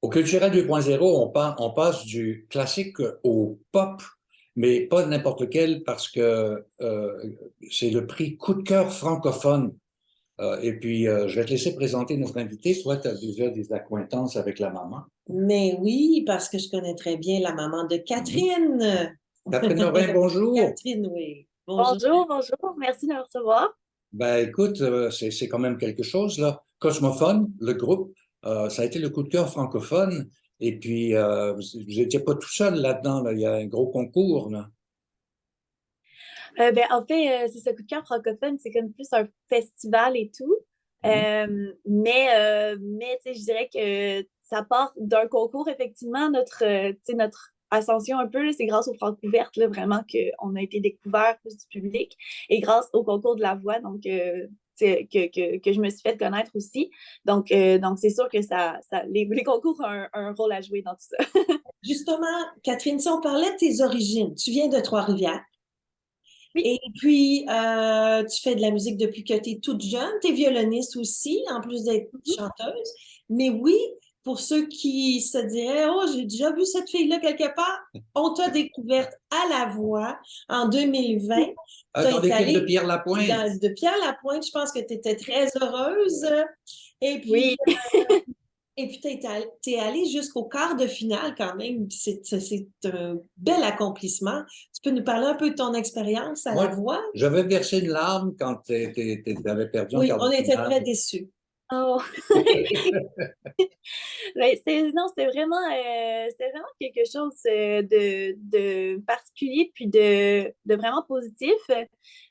Au Culturel 2.0, on passe du classique au pop, mais pas n'importe lequel parce que c'est le prix coup de cœur francophone. Je vais te laisser présenter notre invité. Toi, tu as déjà des accointances avec la maman. Mais oui, parce que je connais très bien la maman de Mhm. Catherine. Catherine Morin, bonjour. Catherine, oui. Bonjour. Bonjour, bonjour, merci de me recevoir. Ben, écoute, c'est quand même quelque chose, là. Cosmophone, le groupe, ça a été le coup de cœur francophone. Vous n'étiez pas tout seul là-dedans, là. Il y a un gros concours, là. En fait, c'est ce coup de cœur francophone, c'est comme plus un festival et tout. Mhm. Mais tu sais, je dirais que ça part d'un concours, effectivement, tu sais, notre ascension un peu, là, c'est grâce aux Francouvertes, là, vraiment, qu'on a été découvert plus du public et grâce au concours de la voix, donc, tu sais, que je me suis fait connaître aussi. Donc c'est sûr que les concours ont un rôle à jouer dans tout ça. Justement, Catherine, si on parlait de tes origines, tu viens de Trois-Rivières Oui. et puis tu fais de la musique depuis que tu es toute jeune. Tu es violoniste aussi, en plus d'être chanteuse. Mais oui, pour ceux qui se diraient, oh, j'ai déjà vu cette fille-là quelque part, on t'a découverte à la voix en 2020. Tu as Dans été l'équipe de allée Pierre Lapointe. de Pierre Lapointe, je pense que tu étais très heureuse. Et puis, Oui. t'es allé jusqu'au quart de finale quand même. C'est un bel accomplissement. Tu peux nous parler un peu de ton expérience à la Moi, voix? j'avais versé une larme quand tu avais perdu en Oui, quart on de était finale. très déçus. Oh. Ben, non, c'était vraiment quelque chose de particulier puis de vraiment positif.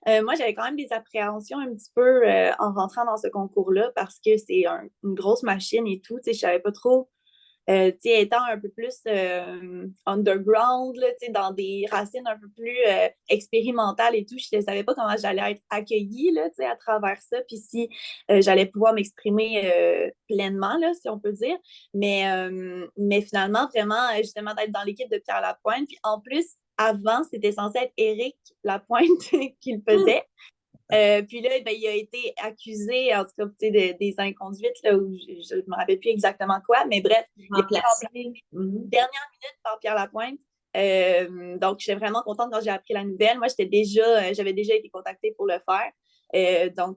Moi, j'avais quand même des appréhensions un petit peu en rentrant dans ce concours-là parce que c'est une grosse machine et tout. Tu sais, je savais pas trop tu sais, étant un peu plus underground, là, tu sais, dans des racines un peu plus expérimentales et tout, je ne savais pas comment j'allais être accueillie là, tu sais, à travers ça, puis si j'allais pouvoir m'exprimer pleinement, là, si on peut dire. Mais finalement, vraiment, justement, d'être dans l'équipe de Pierre Lapointe, puis en plus, avant, c'était censé être Éric Lapointe qui le Hum, faisait. Puis là, ben, il a été accusé, en tout cas, tu sais, des inconduites, là, où je ne me rappelle plus exactement quoi, mais bref, il a été remplacé remplacé. Mhm. dernière minute par Pierre Lapointe. Donc, j'étais vraiment contente quand j'ai appris la nouvelle. Moi, j'avais déjà été contactée pour le faire. Donc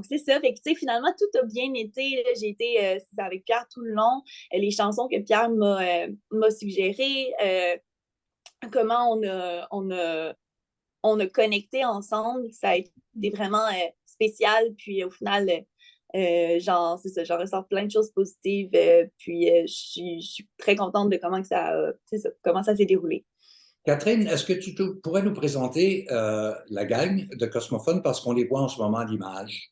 c'est ça. Fait que, tu sais, finalement, tout a bien été. J'ai été avec Pierre tout le long. Les chansons que Pierre m'a suggérées, comment on a connecté ensemble. Ça a été vraiment spécial. Puis au final, genre, c'est ça, j'en ressors plein de choses positives. Je suis très contente de c'est ça, comment ça s'est déroulé. Catherine, est-ce que pourrais nous présenter la gang de Cosmophone parce qu'on les voit en ce moment à l'image?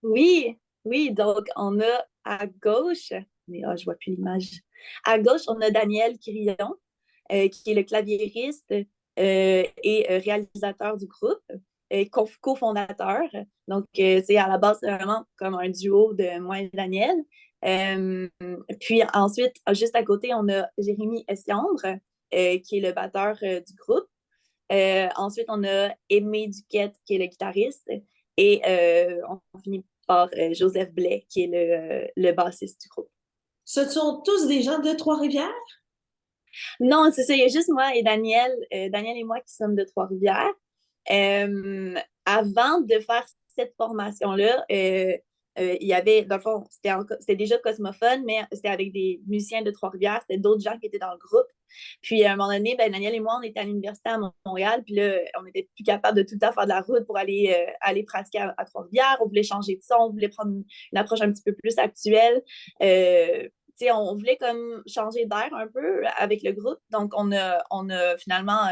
Oui, oui, donc on a à gauche, mais je vois plus l'image. À gauche, on a Daniel Quirillon, qui est le claviériste et réalisateur du groupe, cofondateur. Donc, c'est à la base, c'est vraiment comme un duo de moi et Daniel. Euh, Puis ensuite, juste à côté, on a Jérémy Essiandre, qui est le batteur du groupe. Ensuite, on a Aimé Duquette, qui est le guitariste. Et on finit par Joseph Blais, qui est le bassiste du groupe. Ce sont tous des gens de Trois-Rivières? Non, c'est ça, il y a juste moi et Daniel, Daniel et moi qui sommes de Trois-Rivières. Euh, Avant de faire cette formation-là, il y avait, dans le fond, c'était déjà Cosmophone, mais c'était avec des musiciens de Trois-Rivières, c'était d'autres gens qui étaient dans le groupe. Puis à un moment donné, ben, Daniel et moi, on était à l'université à Montréal, puis là, on n'était plus capable de tout le temps faire de la route pour aller pratiquer à Trois-Rivières. On voulait changer de son, on voulait prendre une approche un petit peu plus actuelle. Tu sais, on voulait comme changer d'air un peu avec le groupe. Donc, on a finalement,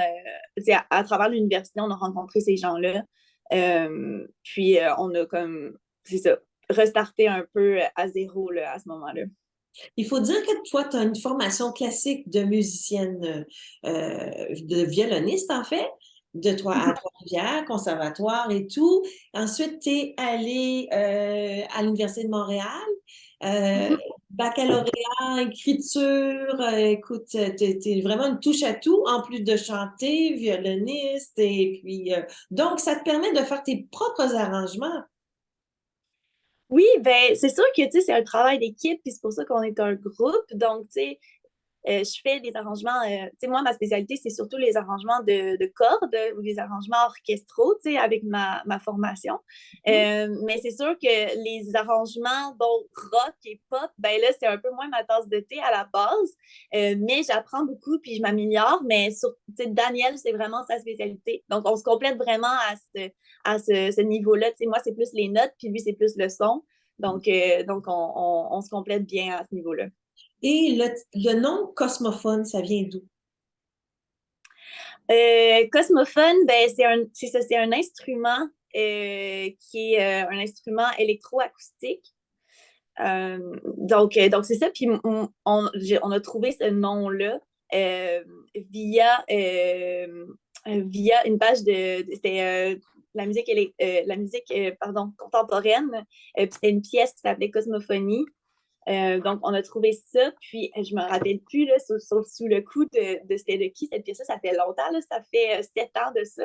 tu sais, à travers l'université, on a rencontré ces gens-là. On a comme, c'est ça, restarté un peu à zéro là, à ce moment-là. Il faut dire que toi, tu as une formation classique de musicienne, de violoniste en fait, à Trois-Rivières, conservatoire et tout. Ensuite, tu es allée à l'Université de Montréal, euh, baccalauréat, écriture. Écoute, tu es vraiment une touche à tout, en plus de chanter, violoniste. Donc, ça te permet de faire tes propres arrangements. Oui, ben c'est sûr que tu sais, c'est un travail d'équipe, puis c'est pour ça qu'on est un groupe. Donc, tu sais, je fais des arrangements, tu sais, moi, ma spécialité, c'est surtout les arrangements de cordes ou des arrangements orchestraux, tu sais, avec ma formation. Mais c'est sûr que les arrangements, bon, rock et pop, ben là, c'est un peu moins ma tasse de thé à la base. Mais j'apprends beaucoup, puis je m'améliore. Mais sur, tu sais, Daniel, c'est vraiment sa spécialité. Donc, on se complète vraiment à ce niveau-là. Tu sais, moi, c'est plus les notes, puis lui, c'est plus le son. Donc on se complète bien à ce niveau-là. Et le nom cosmophone, ça vient d'où? Cosmophone, ben, c'est ça, c'est un instrument qui est un instrument électroacoustique. Donc c'est ça. Puis on a trouvé ce nom-là euh, via, euh, via une page c'était la musique pardon, contemporaine. Puis c'était une pièce qui s'appelait Cosmophonie. Donc, on a trouvé ça, puis je me rappelle plus là, sous le coup de c'était de qui cette pièce-là. Ça fait longtemps, là, ça fait 7 ans de ça.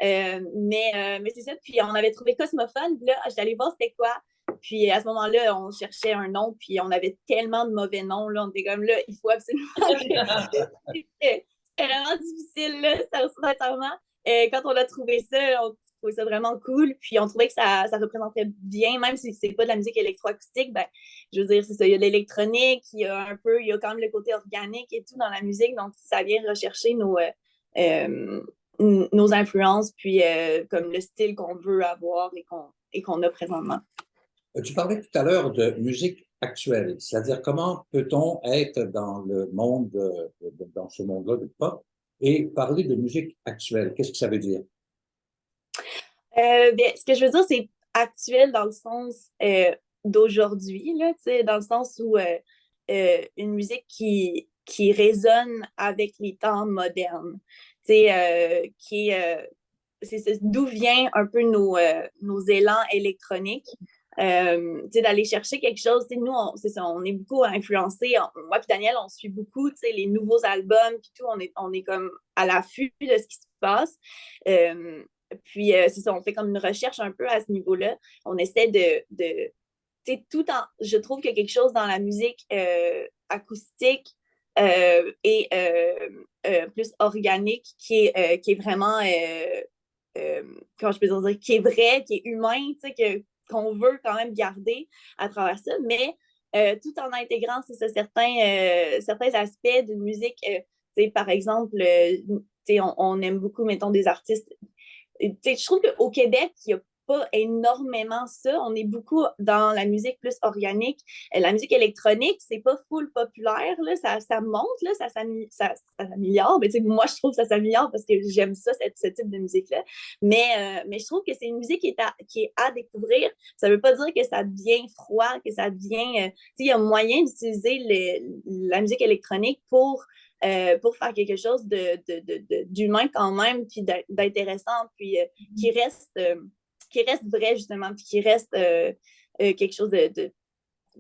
Mais c'est ça. Puis on avait trouvé Cosmophone, puis là, j'étais allée voir c'était quoi. Puis à ce moment-là, on cherchait un nom, puis on avait tellement de mauvais noms. Là, on était comme là, il faut absolument que. C'était vraiment difficile, là, sincèrement. Quand on a trouvé ça, on trouvait ça vraiment cool. Puis on trouvait que ça représentait bien, même si c'est pas de la musique électroacoustique, ben, je veux dire, c'est ça, il y a de l'électronique, il y a quand même le côté organique et tout dans la musique, donc ça vient rechercher euh, nos influences, puis comme le style qu'on veut avoir et qu'on a présentement. Tu parlais tout à l'heure de musique actuelle, c'est-à-dire comment peut-on être dans le monde, dans ce monde-là de pop et parler de musique actuelle? Qu'est-ce que ça veut dire? Bien, ce que je veux dire, c'est actuel dans le sens d'aujourd'hui, là, tu sais, dans le sens où une musique qui résonne avec les temps modernes, tu sais, c'est d'où vient un peu nos élans électroniques. Tu sais, d'aller chercher quelque chose. Tu sais, nous, c'est ça, on est beaucoup influencés. Moi puis Daniel, on suit beaucoup, tu sais, les nouveaux albums puis tout. On est comme à l'affût de ce qui se passe. Puis, c'est ça, on fait comme une recherche un peu à ce niveau-là. On essaie tu sais, je trouve qu'il y a quelque chose dans la musique acoustique et plus organique qui est vraiment, comment je peux dire, qui est vrai, qui est humain, tu sais, qu'on veut quand même garder à travers ça, mais tout en intégrant, c'est ça, certains aspects d'une musique, tu sais, par exemple, tu sais, on aime beaucoup, mettons, des artistes. Tu sais, je trouve qu'au Québec, il n'y a pas énormément ça. On est beaucoup dans la musique plus organique. La musique électronique, c'est pas full populaire, là. Ça monte, là, ça s'améliore. Mais tu sais, moi, je trouve que ça s'améliore parce que j'aime ça, ce type de musique-là. Mais je trouve que c'est une musique qui est à découvrir. Ça veut pas dire que ça devient froid, que ça devient... tu sais, il y a moyen d'utiliser la musique électronique pour faire quelque chose d'humain quand même, puis d'intéressant, puis qui reste vrai, justement, puis qui reste quelque chose tu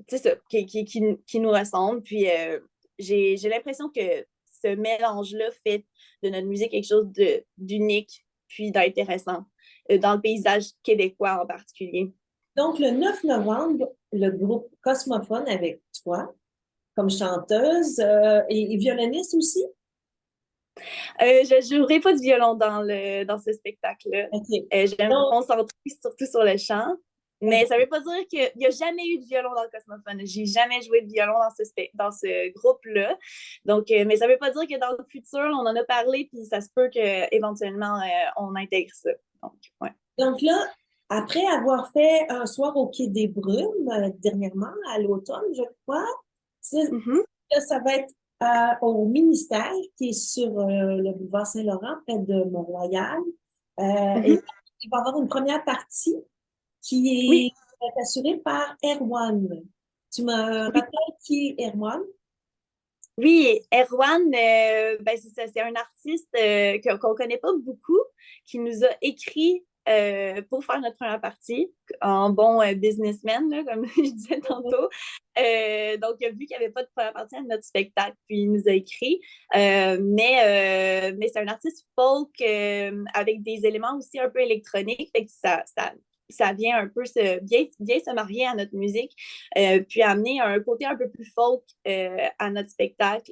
sais, ça, qui nous ressemble. Puis j'ai l'impression que ce mélange-là fait de notre musique quelque chose d'unique, puis d'intéressant, dans le paysage québécois en particulier. Donc, le 9 novembre, le groupe Cosmophone avec toi, comme chanteuse et violoniste aussi. Je ne jouerai pas de violon dans ce spectacle-là. OK. J'aime me Donc, concentrer surtout sur le chant. Mais ça ne veut pas dire qu'il n'y a jamais eu de violon dans le Cosmophone. J'ai jamais joué de violon dans ce groupe-là. Donc, mais ça ne veut pas dire que dans le futur, on en a parlé, puis ça se peut qu'éventuellement, on intègre ça. Donc, ouais. donc là, après avoir fait un soir au Quai des Brumes, dernièrement, à l'automne, je crois, Mhm, là, ça va être au ministère qui est sur le boulevard Saint-Laurent, près de Mont-Royal. Et mhm. il va y avoir une première partie Oui, qui est assurée par Erwan. Tu me oui. rappelles qui est Erwan? Oui, Erwan, ben c'est ça, c'est un artiste qu'on connaît pas beaucoup, qui nous a écrit pour faire notre première partie, en bon businessman, là, comme je disais tantôt. Donc, il a vu qu'il n'y avait pas de première partie à notre spectacle, puis il nous a écrit. Mais c'est un artiste folk avec des éléments aussi un peu électroniques, fait que ça vient un peu vient se marier à notre musique, puis amener un côté un peu plus folk à notre spectacle.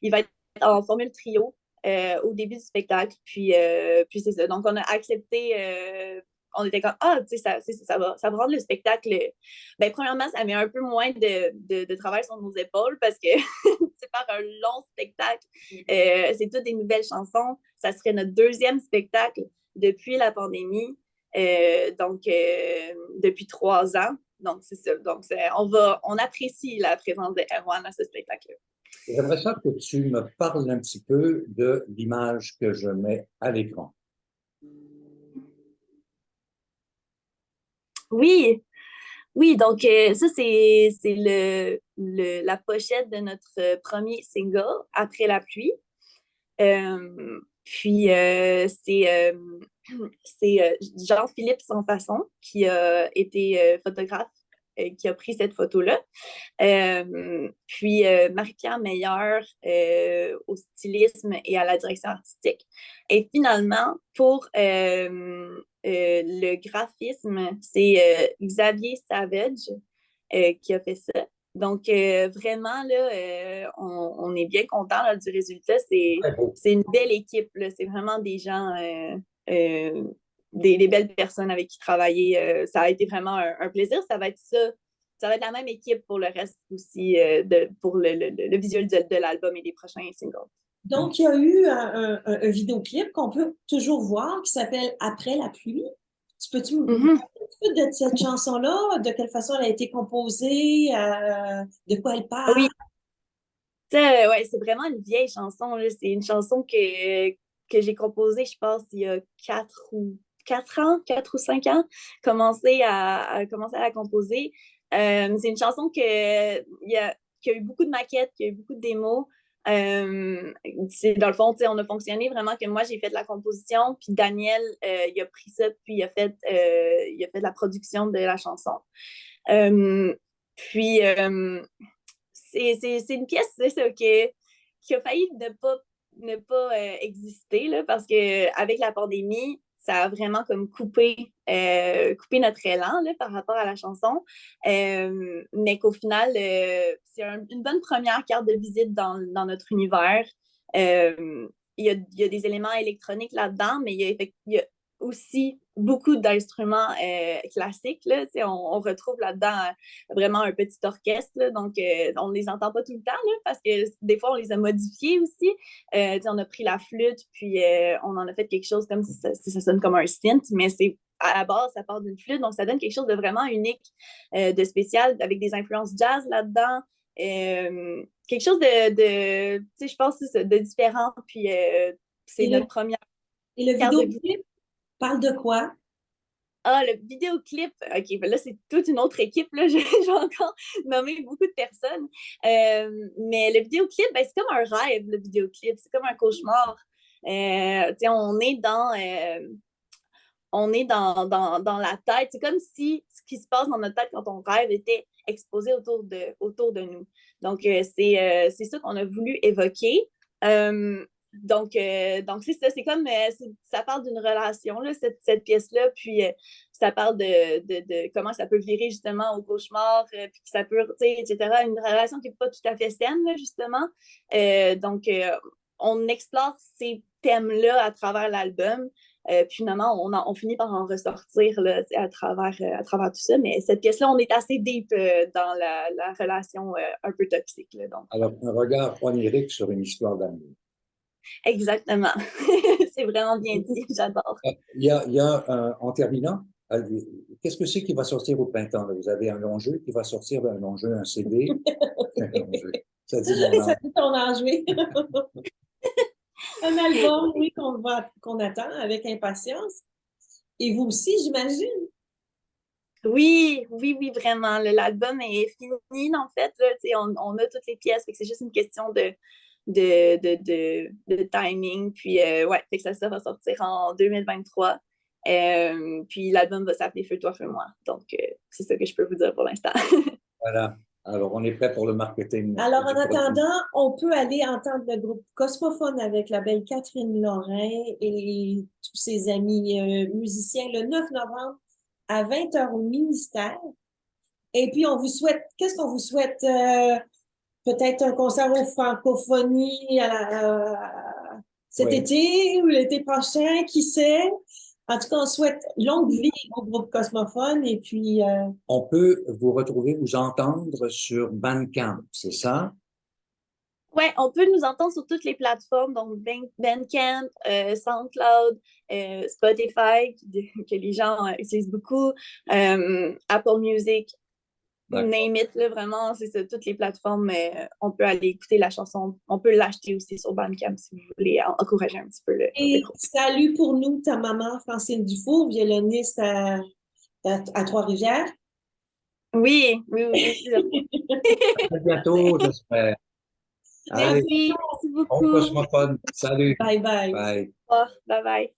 Il va être en formule trio au début du spectacle, puis c'est ça. Donc, on a accepté, on était comme, ah, tu sais, ça va rendre le spectacle. Ben, premièrement, ça met un peu moins de travail sur nos épaules parce que c'est faire un long spectacle. C'est toutes des nouvelles chansons. Ça serait notre deuxième spectacle depuis la pandémie. Depuis 3 ans. Donc, c'est ça. Donc, on apprécie la présence de Erwan à ce spectacle-là. J'aimerais ça que tu me parles un petit peu de l'image que je mets à l'écran. Oui, oui, donc ça, c'est la pochette de notre premier single, Après la pluie. C'est Jean-Philippe Sans-Façon qui a été photographe, qui a pris cette photo-là. Marie-Pierre Meilleur au stylisme et à la direction artistique. Et finalement, pour le graphisme, c'est Xavier Savage qui a fait ça. Donc, vraiment, là, on est bien content du résultat. C'est une belle équipe. C'est vraiment des gens, des belles personnes avec qui travailler. Ça a été vraiment un plaisir. Ça va être ça. Ça va être la même équipe pour le reste aussi, pour le visuel de l'album et des prochains singles. Donc, il y a eu un vidéoclip qu'on peut toujours voir qui s'appelle Après la pluie. Peux-tu me parler un peu de cette chanson-là? De quelle façon elle a été composée? De quoi elle parle? Oui, ouais, c'est vraiment une vieille chanson. C'est une chanson que j'ai composée, je pense, il y a 4 ans, 4 ou 5 ans, commencé à la composer. C'est une chanson qui a eu beaucoup de maquettes, qui a eu beaucoup de démos. Dans le fond, on a fonctionné vraiment que moi, j'ai fait de la composition, puis Daniel, il a pris ça, puis il a fait la production de la chanson. Euh, puis, c'est une pièce, c'est ça, qui a failli ne pas exister, là, parce qu'avec la pandémie, ça a vraiment comme coupé notre élan là, par rapport à la chanson. Mais qu'au final, c'est une bonne première carte de visite dans notre univers. Il y a des éléments électroniques là-dedans, mais il y a aussi beaucoup d'instruments classiques. Là. On retrouve là-dedans vraiment un petit orchestre. Là, donc, on ne les entend pas tout le temps là, parce que des fois, on les a modifiés aussi. On a pris la flûte, puis on en a fait quelque chose comme si ça sonne comme un synth, mais c'est à la base, ça part d'une flûte, donc ça donne quelque chose de vraiment unique, de spécial, avec des influences jazz là-dedans. Quelque chose je pense, de différent, puis c'est notre première Et le vidéoclip parle de quoi? Ah, le vidéoclip, OK, ben là, c'est toute une autre équipe, là. J'ai encore nommé beaucoup de personnes. Mais le vidéoclip, ben, c'est comme un rêve, le vidéoclip. C'est comme un cauchemar. On est dans la tête. C'est comme si ce qui se passe dans notre tête quand on rêve était exposé autour de nous. Donc, c'est ça qu'on a voulu évoquer. Donc c'est ça, c'est comme, ça parle d'une relation, là, cette pièce-là, puis ça parle de comment ça peut virer justement au cauchemar, puis que ça peut, tu sais, etc. Une relation qui n'est pas tout à fait saine, là, justement. On explore ces thèmes-là à travers l'album. Puis finalement, on finit par en ressortir là, à travers tout ça. Mais cette pièce-là, on est assez deep dans la relation un peu toxique. Là, donc. Alors, un regard onirique sur une histoire d'amour. Exactement. C'est vraiment bien dit. J'adore. Il y a en terminant, qu'est-ce que c'est qui va sortir au printemps? Là? Vous avez un long jeu qui va sortir, un long jeu, un CD. Un long jeu. Ça dit ton enjeu. Un album, oui, qu'on attend avec impatience. Et vous aussi, j'imagine. Oui, vraiment. L'album est fini, en fait. Là, on a toutes les pièces. C'est juste une question de timing. Puis, ouais, ça va sortir en 2023. Puis, l'album va s'appeler Feu toi, feu moi. Donc, c'est ça que je peux vous dire pour l'instant. Voilà. Alors, on est prêt pour le marketing. Alors, en attendant, on peut aller entendre le groupe Cosmophone avec la belle Catherine Lorrain et tous ses amis musiciens le 9 novembre à 20h au ministère. Et puis, on vous souhaite, qu'est-ce qu'on vous souhaite? Peut-être un concert aux francophonies cet Oui. été ou l'été prochain, qui sait? En tout cas, on souhaite longue vie au groupe Cosmophone et puis On peut vous retrouver, vous entendre sur Bandcamp, c'est ça? Ouais, on peut nous entendre sur toutes les plateformes, donc Bandcamp, SoundCloud, Spotify, que les gens utilisent beaucoup, Apple Music, D'accord. name it, là, vraiment, c'est ça, toutes les plateformes, on peut aller écouter la chanson. On peut l'acheter aussi sur Bandcamp si vous voulez encourager un petit peu le et groupe. salut pour nous, ta maman, Francine Dufour, violoniste à Trois-Rivières. Oui, oui, oui, bien sûr. À bientôt, j'espère. Allez, Merci, merci bon beaucoup. cosmophone. Salut. Bye bye. Bye. Au revoir, bye bye.